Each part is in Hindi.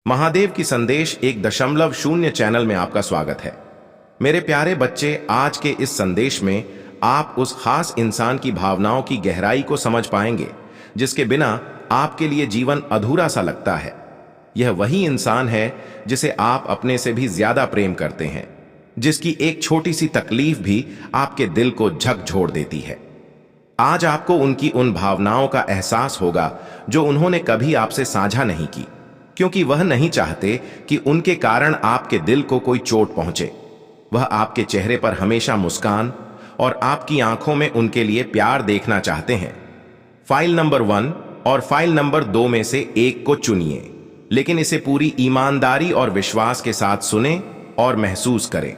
महादेव की संदेश 1.0 चैनल में आपका स्वागत है। मेरे प्यारे बच्चे, आज के इस संदेश में आप उस खास इंसान की भावनाओं की गहराई को समझ पाएंगे जिसके बिना आपके लिए जीवन अधूरा सा लगता है। यह वही इंसान है जिसे आप अपने से भी ज्यादा प्रेम करते हैं, जिसकी एक छोटी सी तकलीफ भी आपके दिल को झकझोर देती है। आज आपको उनकी उन भावनाओं का एहसास होगा जो उन्होंने कभी आपसे साझा नहीं की, क्योंकि वह नहीं चाहते कि उनके कारण आपके दिल को कोई चोट पहुंचे। वह आपके चेहरे पर हमेशा मुस्कान और आपकी आंखों में उनके लिए प्यार देखना चाहते हैं। फाइल नंबर 1 और फाइल नंबर 2 में से एक को चुनिए, लेकिन इसे पूरी ईमानदारी और विश्वास के साथ सुने और महसूस करें।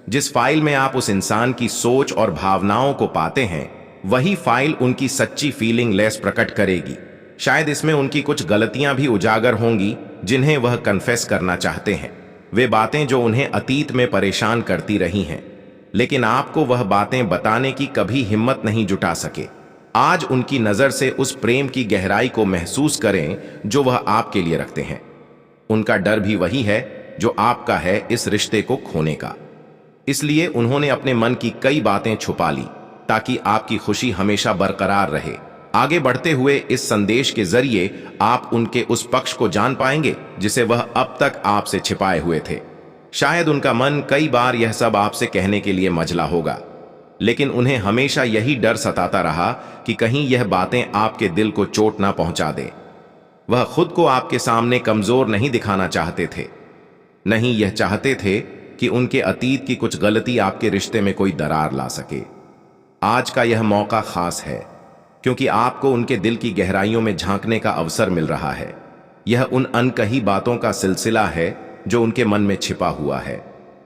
जिस फाइल में आप उस इंसान की सोच और भावनाओं को पाते हैं, वही फाइल उनकी सच्ची फीलिंग लेस प्रकट करेगी। शायद इसमें उनकी कुछ गलतियां भी उजागर होंगी जिन्हें वह कन्फेस करना चाहते हैं। वे बातें जो उन्हें अतीत में परेशान करती रही हैं, लेकिन आपको वह बातें बताने की कभी हिम्मत नहीं जुटा सके। आज उनकी नजर से उस प्रेम की गहराई को महसूस करें जो वह आपके लिए रखते हैं। उनका डर भी वही है जो आपका है, इस रिश्ते को खोने का। इसलिए उन्होंने अपने मन की कई बातें छुपा ली ताकि आपकी खुशी हमेशा बरकरार रहे। आगे बढ़ते हुए इस संदेश के जरिए आप उनके उस पक्ष को जान पाएंगे जिसे वह अब तक आपसे छिपाए हुए थे। शायद उनका मन कई बार यह सब आपसे कहने के लिए मचला होगा, लेकिन उन्हें हमेशा यही डर सताता रहा कि कहीं यह बातें आपके दिल को चोट ना पहुंचा दे। वह खुद को आपके सामने कमजोर नहीं दिखाना चाहते थे, नहीं यह चाहते थे कि उनके अतीत की कुछ गलती आपके रिश्ते में कोई दरार ला सके। आज का यह मौका खास है क्योंकि आपको उनके दिल की गहराइयों में झांकने का अवसर मिल रहा है। यह उन अनकही बातों का सिलसिला है जो उनके मन में छिपा हुआ है,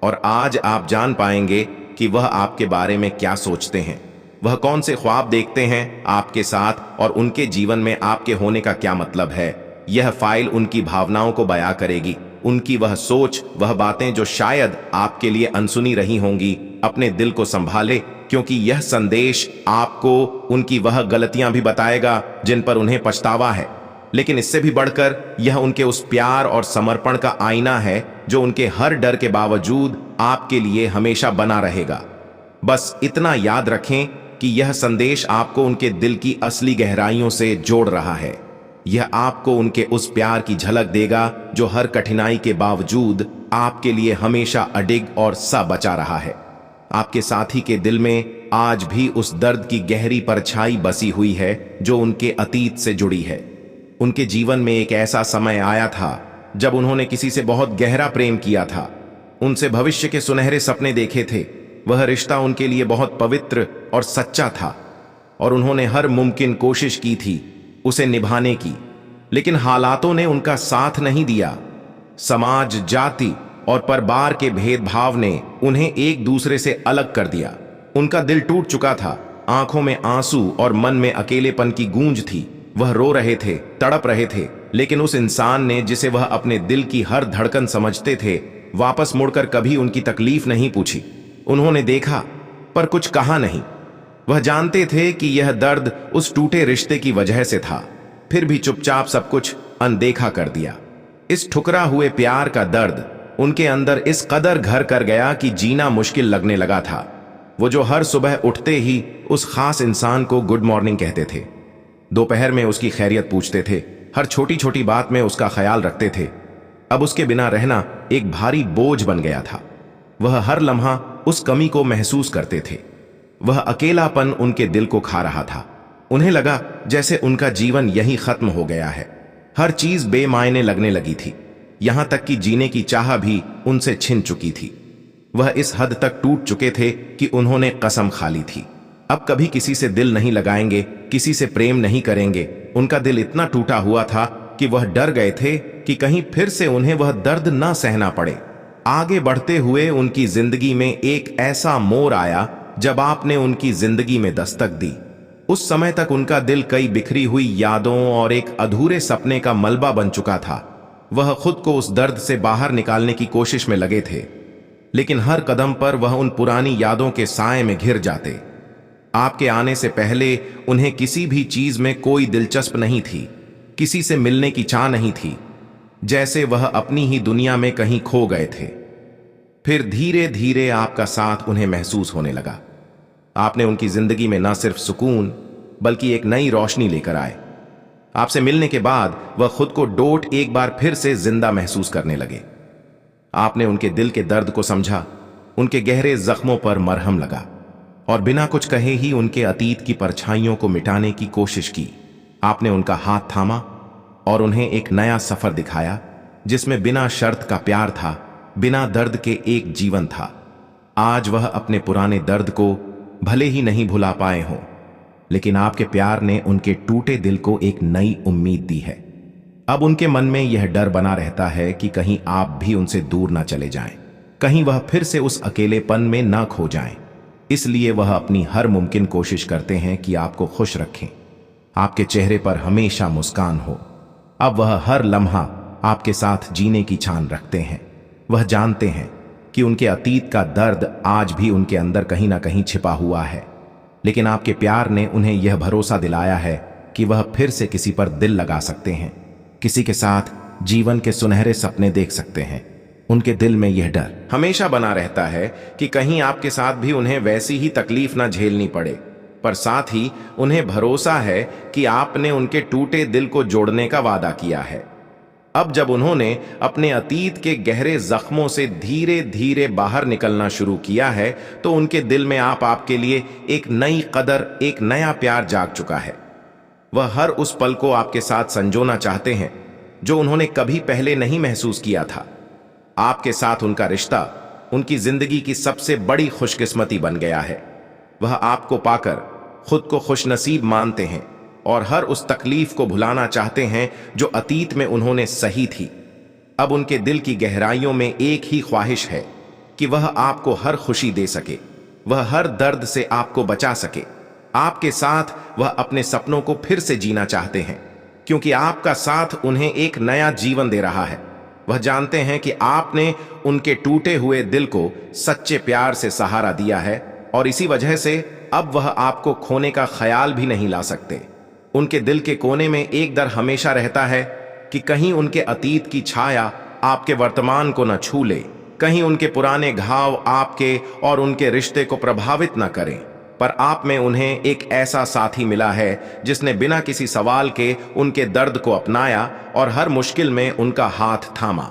और आज आप जान पाएंगे कि वह आपके बारे में क्या सोचते हैं, वह कौन से ख्वाब देखते हैं आपके साथ, और उनके जीवन में आपके होने का क्या मतलब है। यह फाइल उनकी भावनाओं को बयां करेगी, उनकी वह सोच, वह बातें जो शायद आपके लिए अनसुनी रही होंगी। अपने दिल को संभाले, क्योंकि यह संदेश आपको उनकी वह गलतियां भी बताएगा जिन पर उन्हें पछतावा है, लेकिन इससे भी बढ़कर यह उनके उस प्यार और समर्पण का आईना है जो उनके हर डर के बावजूद आपके लिए हमेशा बना रहेगा। बस इतना याद रखें कि यह संदेश आपको उनके दिल की असली गहराइयों से जोड़ रहा है। यह आपको उनके उस प्यार की झलक देगा जो हर कठिनाई के बावजूद आपके लिए हमेशा अडिग और बचा रहा है। आपके साथी के दिल में आज भी उस दर्द की गहरी परछाई बसी हुई है जो उनके अतीत से जुड़ी है। उनके जीवन में एक ऐसा समय आया था जब उन्होंने किसी से बहुत गहरा प्रेम किया था, उनसे भविष्य के सुनहरे सपने देखे थे। वह रिश्ता उनके लिए बहुत पवित्र और सच्चा था, और उन्होंने हर मुमकिन कोशिश की थी उसे निभाने की, लेकिन हालातों ने उनका साथ नहीं दिया। समाज, जाति और परिवार के भेदभाव ने उन्हें एक दूसरे से अलग कर दिया। उनका दिल टूट चुका था, आंखों में आंसू और मन में अकेलेपन की गूंज थी। वह रो रहे थे, तड़प रहे थे, लेकिन उस इंसान ने जिसे वह अपने दिल की हर धड़कन समझते थे, वापस मुड़कर कभी उनकी तकलीफ नहीं पूछी। उन्होंने देखा पर कुछ कहा नहीं। वह जानते थे कि यह दर्द उस टूटे रिश्ते की वजह से था, फिर भी चुपचाप सब कुछ अनदेखा कर दिया। इस ठुकरा हुए प्यार का दर्द उनके अंदर इस कदर घर कर गया कि जीना मुश्किल लगने लगा था। वो जो हर सुबह उठते ही उस खास इंसान को गुड मॉर्निंग कहते थे, दोपहर में उसकी खैरियत पूछते थे, हर छोटी छोटी बात में उसका ख्याल रखते थे, अब उसके बिना रहना एक भारी बोझ बन गया था। वह हर लम्हा उस कमी को महसूस करते थे। वह अकेलापन उनके दिल को खा रहा था। उन्हें लगा जैसे उनका जीवन यहीं खत्म हो गया है। हर चीज बेमायने लगने लगी थी, यहां तक कि जीने की चाह भी उनसे छिन चुकी थी। वह इस हद तक टूट चुके थे कि उन्होंने कसम खा ली थी, अब कभी किसी से दिल नहीं लगाएंगे, किसी से प्रेम नहीं करेंगे। उनका दिल इतना टूटा हुआ था कि वह डर गए थे कि कहीं फिर से उन्हें वह दर्द ना सहना पड़े। आगे बढ़ते हुए उनकी जिंदगी में एक ऐसा मोड़ आया जब आपने उनकी जिंदगी में दस्तक दी। उस समय तक उनका दिल कई बिखरी हुई यादों और एक अधूरे सपने का मलबा बन चुका था। वह खुद को उस दर्द से बाहर निकालने की कोशिश में लगे थे, लेकिन हर कदम पर वह उन पुरानी यादों के साए में घिर जाते। आपके आने से पहले उन्हें किसी भी चीज में कोई दिलचस्प नहीं थी, किसी से मिलने की चाह नहीं थी। जैसे वह अपनी ही दुनिया में कहीं खो गए थे। फिर धीरे धीरे आपका साथ उन्हें महसूस होने लगा। आपने उनकी जिंदगी में न सिर्फ सुकून बल्कि एक नई रोशनी लेकर आए। आपसे मिलने के बाद वह खुद को डोट एक बार फिर से जिंदा महसूस करने लगे। आपने उनके दिल के दर्द को समझा, उनके गहरे जख्मों पर मरहम लगा और बिना कुछ कहे ही उनके अतीत की परछाइयों को मिटाने की कोशिश की। आपने उनका हाथ थामा और उन्हें एक नया सफर दिखाया जिसमें बिना शर्त का प्यार था, बिना दर्द के एक जीवन था। आज वह अपने पुराने दर्द को भले ही नहीं भुला पाए हों, लेकिन आपके प्यार ने उनके टूटे दिल को एक नई उम्मीद दी है। अब उनके मन में यह डर बना रहता है कि कहीं आप भी उनसे दूर ना चले जाएं, कहीं वह फिर से उस अकेलेपन में ना खो जाएं। इसलिए वह अपनी हर मुमकिन कोशिश करते हैं कि आपको खुश रखें, आपके चेहरे पर हमेशा मुस्कान हो। अब वह हर लम्हा आपके साथ जीने की ठान रखते हैं। वह जानते हैं कि उनके अतीत का दर्द आज भी उनके अंदर कहीं ना कहीं छिपा हुआ है, लेकिन आपके प्यार ने उन्हें यह भरोसा दिलाया है कि वह फिर से किसी पर दिल लगा सकते हैं, किसी के साथ जीवन के सुनहरे सपने देख सकते हैं। उनके दिल में यह डर हमेशा बना रहता है कि कहीं आपके साथ भी उन्हें वैसी ही तकलीफ ना झेलनी पड़े, पर साथ ही उन्हें भरोसा है कि आपने उनके टूटे दिल को जोड़ने का वादा किया है। अब जब उन्होंने अपने अतीत के गहरे जख्मों से धीरे धीरे बाहर निकलना शुरू किया है, तो उनके दिल में आपके लिए एक नई कदर, एक नया प्यार जाग चुका है। वह हर उस पल को आपके साथ संजोना चाहते हैं जो उन्होंने कभी पहले नहीं महसूस किया था। आपके साथ उनका रिश्ता उनकी जिंदगी की सबसे बड़ी खुशकिस्मती बन गया है। वह आपको पाकर खुद को खुशनसीब मानते हैं और हर उस तकलीफ को भुलाना चाहते हैं जो अतीत में उन्होंने सही थी। अब उनके दिल की गहराइयों में एक ही ख्वाहिश है कि वह आपको हर खुशी दे सके, वह हर दर्द से आपको बचा सके। आपके साथ वह अपने सपनों को फिर से जीना चाहते हैं, क्योंकि आपका साथ उन्हें एक नया जीवन दे रहा है। वह जानते हैं कि आपने उनके टूटे हुए दिल को सच्चे प्यार से सहारा दिया है और इसी वजह से अब वह आपको खोने का ख्याल भी नहीं ला सकते। उनके दिल के कोने में एक डर हमेशा रहता है कि कहीं उनके अतीत की छाया आपके वर्तमान को न छू ले, कहीं उनके पुराने घाव आपके और उनके रिश्ते को प्रभावित न करें। पर आप में उन्हें एक ऐसा साथी मिला है जिसने बिना किसी सवाल के उनके दर्द को अपनाया और हर मुश्किल में उनका हाथ थामा।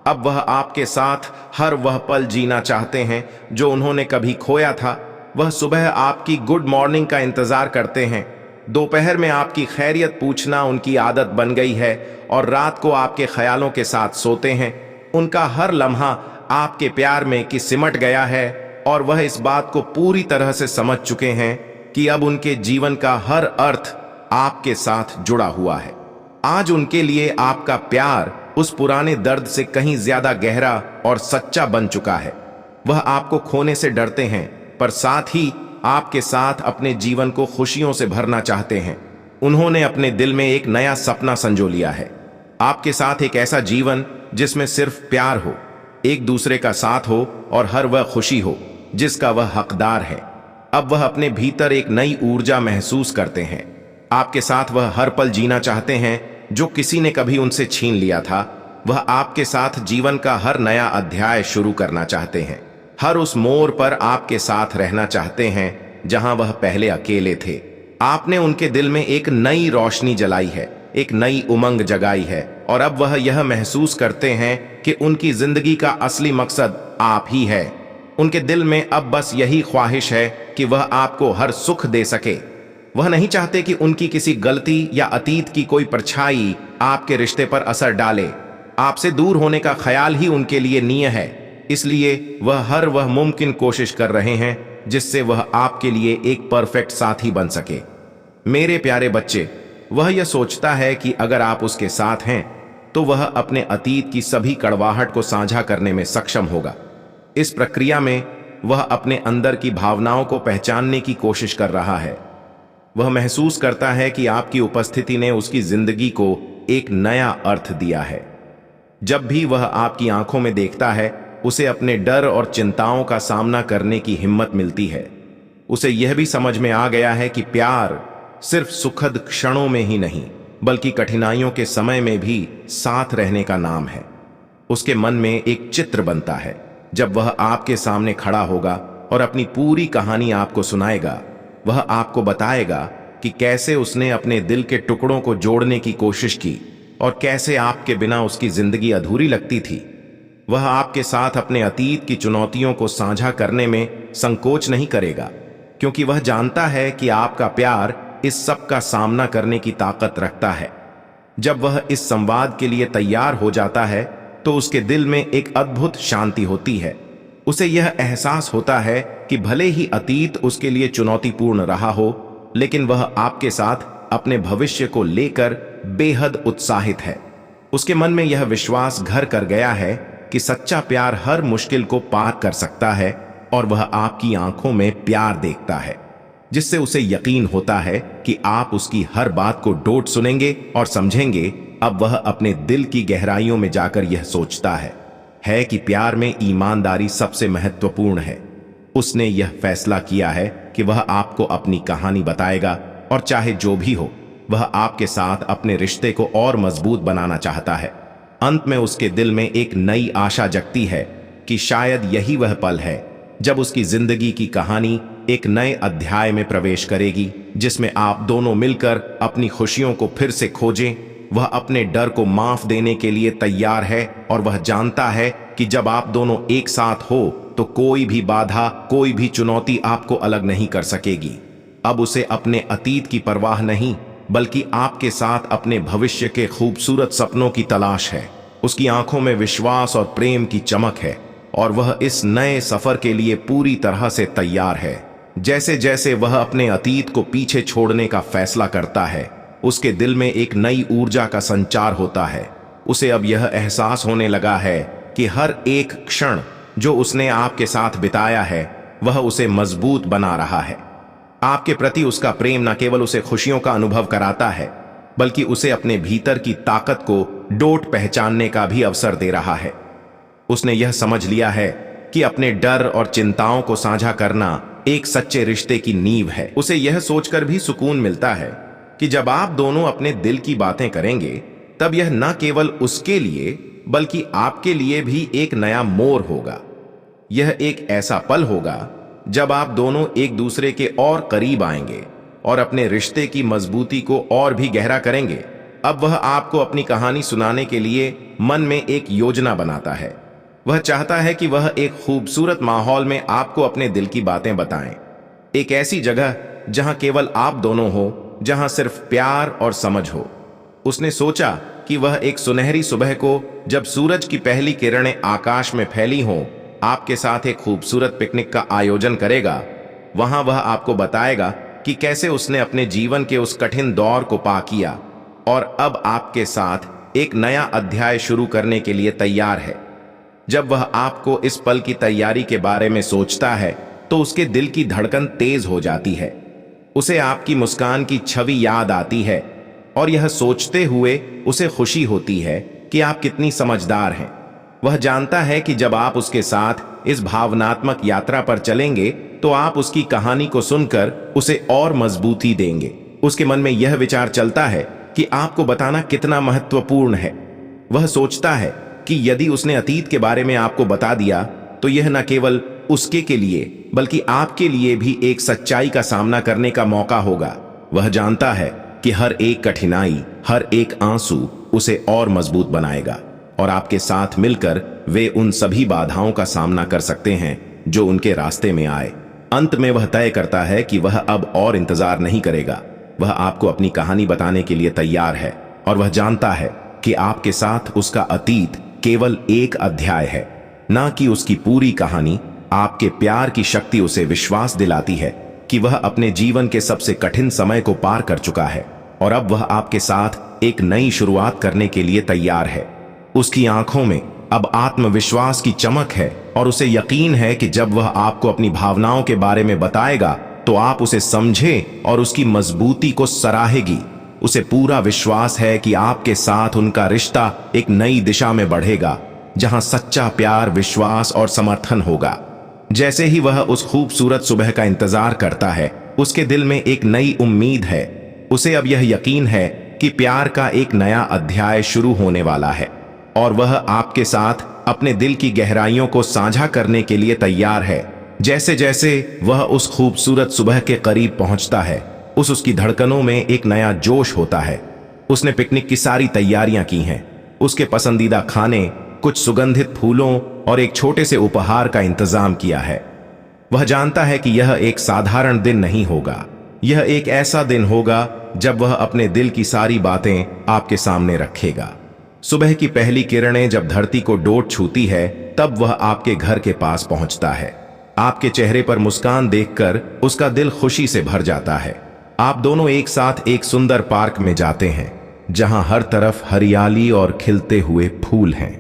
अब वह आपके साथ हर वह पल जीना चाहते हैं जो उन्होंने कभी खोया था। वह सुबह आपकी गुड मॉर्निंग का इंतजार करते हैं, दोपहर में आपकी खैरियत पूछना उनकी आदत बन गई है और रात को आपके ख्यालों के साथ सोते हैं। उनका हर लम्हा आपके प्यार में कि सिमट गया है और वह इस बात को पूरी तरह से समझ चुके हैं कि अब उनके जीवन का हर अर्थ आपके साथ जुड़ा हुआ है। आज उनके लिए आपका प्यार उस पुराने दर्द से कहीं ज्यादा गहरा और सच्चा बन चुका है। वह आपको खोने से डरते हैं, पर साथ ही आपके साथ अपने जीवन को खुशियों से भरना चाहते हैं। उन्होंने अपने दिल में एक नया सपना संजो लिया है, आपके साथ एक ऐसा जीवन जिसमें सिर्फ प्यार हो, एक दूसरे का साथ हो और हर वह खुशी हो जिसका वह हकदार है। अब वह अपने भीतर एक नई ऊर्जा महसूस करते हैं। आपके साथ वह हर पल जीना चाहते हैं जो किसी ने कभी उनसे छीन लिया था। वह आपके साथ जीवन का हर नया अध्याय शुरू करना चाहते हैं। हर उस मोड़ पर आपके साथ रहना चाहते हैं जहां वह पहले अकेले थे। आपने उनके दिल में एक नई रोशनी जलाई है, एक नई उमंग जगाई है और अब वह यह महसूस करते हैं कि उनकी जिंदगी का असली मकसद आप ही है। उनके दिल में अब बस यही ख्वाहिश है कि वह आपको हर सुख दे सके। वह नहीं चाहते कि उनकी किसी गलती या अतीत की कोई परछाई आपके रिश्ते पर असर डाले। आपसे दूर होने का ख्याल ही उनके लिए नीय है, इसलिए वह हर वह मुमकिन कोशिश कर रहे हैं जिससे वह आपके लिए एक परफेक्ट साथी बन सके। मेरे प्यारे बच्चे, वह यह सोचता है कि अगर आप उसके साथ हैं तो वह अपने अतीत की सभी कड़वाहट को साझा करने में सक्षम होगा। इस प्रक्रिया में वह अपने अंदर की भावनाओं को पहचानने की कोशिश कर रहा है। वह महसूस करता है कि आपकी उपस्थिति ने उसकी जिंदगी को एक नया अर्थ दिया है। जब भी वह आपकी आंखों में देखता है, उसे अपने डर और चिंताओं का सामना करने की हिम्मत मिलती है। उसे यह भी समझ में आ गया है कि प्यार सिर्फ सुखद क्षणों में ही नहीं, बल्कि कठिनाइयों के समय में भी साथ रहने का नाम है। उसके मन में एक चित्र बनता है। जब वह आपके सामने खड़ा होगा और अपनी पूरी कहानी आपको सुनाएगा, वह आपको बताएगा कि कैसे उसने अपने दिल के टुकड़ों को जोड़ने की कोशिश की और कैसे आपके बिना उसकी जिंदगी अधूरी लगती थी। वह आपके साथ अपने अतीत की चुनौतियों को साझा करने में संकोच नहीं करेगा, क्योंकि वह जानता है कि आपका प्यार इस सब का सामना करने की ताकत रखता है। जब वह इस संवाद के लिए तैयार हो जाता है तो उसके दिल में एक अद्भुत शांति होती है। उसे यह एहसास होता है कि भले ही अतीत उसके लिए चुनौतीपूर्ण रहा हो, लेकिन वह आपके साथ अपने भविष्य को लेकर बेहद उत्साहित है। उसके मन में यह विश्वास घर कर गया है कि सच्चा प्यार हर मुश्किल को पार कर सकता है, और वह आपकी आंखों में प्यार देखता है, जिससे उसे यकीन होता है कि आप उसकी हर बात को डोट सुनेंगे और समझेंगे। अब वह अपने दिल की गहराइयों में जाकर यह सोचता है कि प्यार में ईमानदारी सबसे महत्वपूर्ण है। उसने यह फैसला किया है कि वह आपको अपनी कहानी बताएगा, और चाहे जो भी हो, वह आपके साथ अपने रिश्ते को और मजबूत बनाना चाहता है। अंत में उसके दिल में एक नई आशा जगती है कि शायद यही वह पल है जब उसकी जिंदगी की कहानी एक नए अध्याय में प्रवेश करेगी, जिसमें आप दोनों मिलकर अपनी खुशियों को फिर से खोजें। वह अपने डर को माफ देने के लिए तैयार है, और वह जानता है कि जब आप दोनों एक साथ हो तो कोई भी बाधा, कोई भी चुनौती आपको अलग नहीं कर सकेगी। अब उसे अपने अतीत की परवाह नहीं, बल्कि आपके साथ अपने भविष्य के खूबसूरत सपनों की तलाश है। उसकी आंखों में विश्वास और प्रेम की चमक है, और वह इस नए सफर के लिए पूरी तरह से तैयार है। जैसे जैसे वह अपने अतीत को पीछे छोड़ने का फैसला करता है, उसके दिल में एक नई ऊर्जा का संचार होता है। उसे अब यह एहसास होने लगा है कि हर एक क्षण जो उसने आपके साथ बिताया है, वह उसे मजबूत बना रहा है। आपके प्रति उसका प्रेम न केवल उसे खुशियों का अनुभव कराता है, बल्कि उसे अपने भीतर की ताकत को डोट पहचानने का भी अवसर दे रहा है। उसने यह समझ लिया है कि अपने डर और चिंताओं को साझा करना एक सच्चे रिश्ते की नींव है। उसे यह सोचकर भी सुकून मिलता है कि जब आप दोनों अपने दिल की बातें करेंगे, तब यह न केवल उसके लिए बल्कि आपके लिए भी एक नया मोड़ होगा। यह एक ऐसा पल होगा जब आप दोनों एक दूसरे के और करीब आएंगे और अपने रिश्ते की मजबूती को और भी गहरा करेंगे। अब वह आपको अपनी कहानी सुनाने के लिए मन में एक योजना बनाता है। वह चाहता है कि वह एक खूबसूरत माहौल में आपको अपने दिल की बातें बताएं, एक ऐसी जगह जहां केवल आप दोनों हो, जहां सिर्फ प्यार और समझ हो। उसने सोचा कि वह एक सुनहरी सुबह को, जब सूरज की पहली किरणें आकाश में फैली हों, आपके साथ एक खूबसूरत पिकनिक का आयोजन करेगा। वहां वह आपको बताएगा कि कैसे उसने अपने जीवन के उस कठिन दौर को पार किया और अब आपके साथ एक नया अध्याय शुरू करने के लिए तैयार है। जब वह आपको इस पल की तैयारी के बारे में सोचता है, तो उसके दिल की धड़कन तेज हो जाती है। उसे आपकी मुस्कान की छवि याद आती है, और यह सोचते हुए उसे खुशी होती है कि आप कितनी समझदार हैं। वह जानता है कि जब आप उसके साथ इस भावनात्मक यात्रा पर चलेंगे, तो आप उसकी कहानी को सुनकर उसे और मजबूती देंगे। उसके मन में यह विचार चलता है कि आपको बताना कितना महत्वपूर्ण है। वह सोचता है कि यदि उसने अतीत के बारे में आपको बता दिया, तो यह न केवल उसके के लिए बल्कि आपके लिए भी एक सच्चाई का सामना करने का मौका होगा। वह जानता है कि हर एक कठिनाई, हर एक आंसू उसे और मजबूत बनाएगा, और आपके साथ मिलकर वे उन सभी बाधाओं का सामना कर सकते हैं जो उनके रास्ते में आए। अंत में वह तय करता है कि वह अब और इंतजार नहीं करेगा। वह आपको अपनी कहानी बताने के लिए तैयार है, और वह जानता है कि आपके साथ उसका अतीत केवल एक अध्याय है, ना कि उसकी पूरी कहानी। आपके प्यार की शक्ति उसे विश्वास दिलाती है कि वह अपने जीवन के सबसे कठिन समय को पार कर चुका है, और अब वह आपके साथ एक नई शुरुआत करने के लिए तैयार है। उसकी आंखों में अब आत्मविश्वास की चमक है, और उसे यकीन है कि जब वह आपको अपनी भावनाओं के बारे में बताएगा, तो आप उसे समझे और उसकी मजबूती को सराहेगी। उसे पूरा विश्वास है कि आपके साथ उनका रिश्ता एक नई दिशा में बढ़ेगा, जहां सच्चा प्यार, विश्वास और समर्थन होगा। जैसे ही वह उस खूबसूरत सुबह का इंतजार करता है, उसके दिल में एक नई उम्मीद है। उसे अब यह यकीन है कि प्यार का एक नया अध्याय शुरू होने वाला है और वह आपके साथ अपने दिल की गहराइयों को साझा करने के लिए तैयार है। जैसे जैसे वह उस खूबसूरत सुबह के करीब पहुंचता है, उसकी धड़कनों में एक नया जोश होता है। उसने पिकनिक की सारी तैयारियां की हैं। उसके पसंदीदा खाने, कुछ सुगंधित फूलों और एक छोटे से उपहार का इंतजाम किया है। वह जानता है कि यह एक साधारण दिन नहीं होगा। यह एक ऐसा दिन होगा जब वह अपने दिल की सारी बातें आपके सामने रखेगा। सुबह की पहली किरणें जब धरती को डोट छूती है, तब वह आपके घर के पास पहुंचता है। आपके चेहरे पर मुस्कान देखकर उसका दिल खुशी से भर जाता है। आप दोनों एक साथ एक सुंदर पार्क में जाते हैं, जहां हर तरफ हरियाली और खिलते हुए फूल हैं।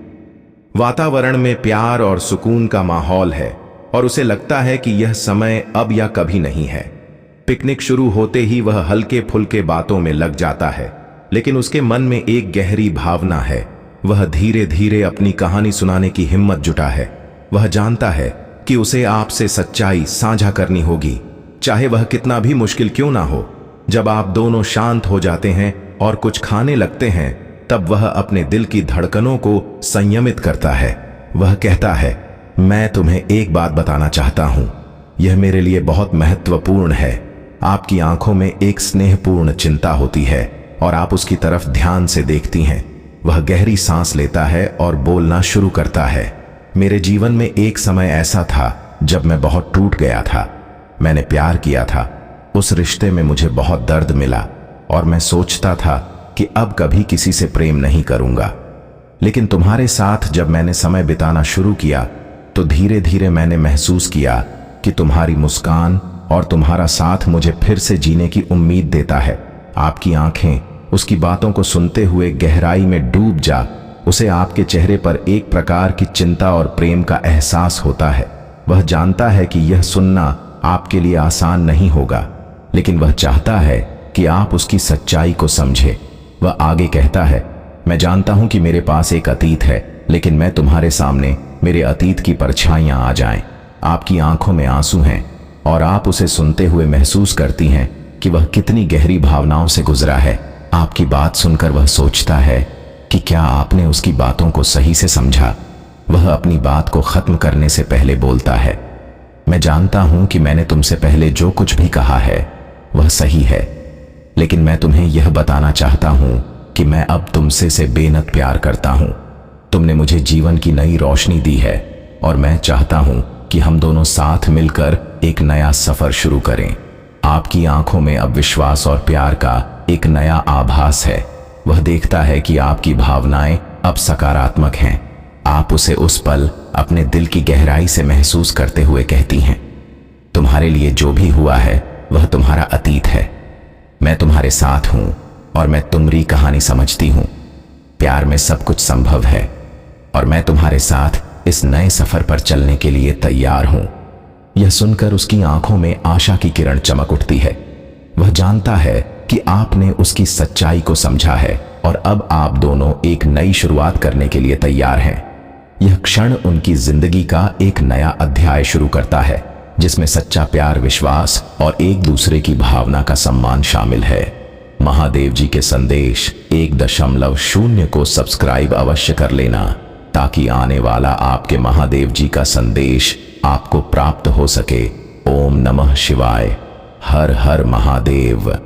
वातावरण में प्यार और सुकून का माहौल है और उसे लगता है कि यह समय अब या कभी नहीं है। पिकनिक शुरू होते ही वह हल्के फुल्के बातों में लग जाता है, लेकिन उसके मन में एक गहरी भावना है। वह धीरे धीरे अपनी कहानी सुनाने की हिम्मत जुटा है। वह जानता है कि उसे आपसे सच्चाई साझा करनी होगी, चाहे वह कितना भी मुश्किल क्यों ना हो। जब आप दोनों शांत हो जाते हैं और कुछ खाने लगते हैं, तब वह अपने दिल की धड़कनों को संयमित करता है। वह कहता है, मैं तुम्हें एक बात बताना चाहता हूं, यह मेरे लिए बहुत महत्वपूर्ण है। आपकी आंखों में एक स्नेहपूर्ण चिंता होती है और आप उसकी तरफ ध्यान से देखती हैं। वह गहरी सांस लेता है और बोलना शुरू करता है, मेरे जीवन में एक समय ऐसा था जब मैं बहुत टूट गया था। मैंने प्यार किया था, उस रिश्ते में मुझे बहुत दर्द मिला और मैं सोचता था कि अब कभी किसी से प्रेम नहीं करूंगा। लेकिन तुम्हारे साथ जब मैंने समय बिताना शुरू किया, तो धीरे धीरे मैंने महसूस किया कि तुम्हारी मुस्कान और तुम्हारा साथ मुझे फिर से जीने की उम्मीद देता है। आपकी आंखें उसकी बातों को सुनते हुए गहराई में डूब जा। उसे आपके चेहरे पर एक प्रकार की चिंता और प्रेम का एहसास होता है। वह जानता है कि यह सुनना आपके लिए आसान नहीं होगा, लेकिन वह चाहता है कि आप उसकी सच्चाई को समझे। वह आगे कहता है, मैं जानता हूं कि मेरे पास एक अतीत है, लेकिन मैं तुम्हारे सामने मेरे अतीत की परछाइयां आ जाएं। आपकी आंखों में आंसू हैं और आप उसे सुनते हुए महसूस करती हैं कि वह कितनी गहरी भावनाओं से गुजरा है। आपकी बात सुनकर वह सोचता है कि क्या आपने उसकी बातों को सही से समझा। वह अपनी बात को खत्म करने से पहले बोलता है, मैं जानता हूं कि मैंने तुमसे पहले जो कुछ भी कहा है वह सही है, लेकिन मैं तुम्हें यह बताना चाहता हूं कि मैं अब तुमसे से बेनत प्यार करता हूं। तुमने मुझे जीवन की नई रोशनी दी है और मैं चाहता हूं कि हम दोनों साथ मिलकर एक नया सफर शुरू करें। आपकी आंखों में अब विश्वास और प्यार का एक नया आभास है। वह देखता है कि आपकी भावनाएं अब सकारात्मक हैं। आप उसे उस पल अपने दिल की गहराई से महसूस करते हुए कहती हैं, तुम्हारे लिए जो भी हुआ है वह तुम्हारा अतीत है। मैं तुम्हारे साथ हूं और मैं तुम्हारी कहानी समझती हूं। प्यार में सब कुछ संभव है और मैं तुम्हारे साथ इस नए सफर पर चलने के लिए तैयार हूं। यह सुनकर उसकी आंखों में आशा की किरण चमक उठती है। वह जानता है कि आपने उसकी सच्चाई को समझा है और अब आप दोनों एक नई शुरुआत करने के लिए तैयार हैं। यह क्षण उनकी जिंदगी का एक नया अध्याय शुरू करता है, जिसमें सच्चा प्यार, विश्वास और एक दूसरे की भावना का सम्मान शामिल है। महादेव जी के संदेश 1.0 को सब्सक्राइब अवश्य कर लेना, ताकि आने वाला आपके महादेव जी का संदेश आपको प्राप्त हो सके। ओम नमः शिवाय। हर हर महादेव।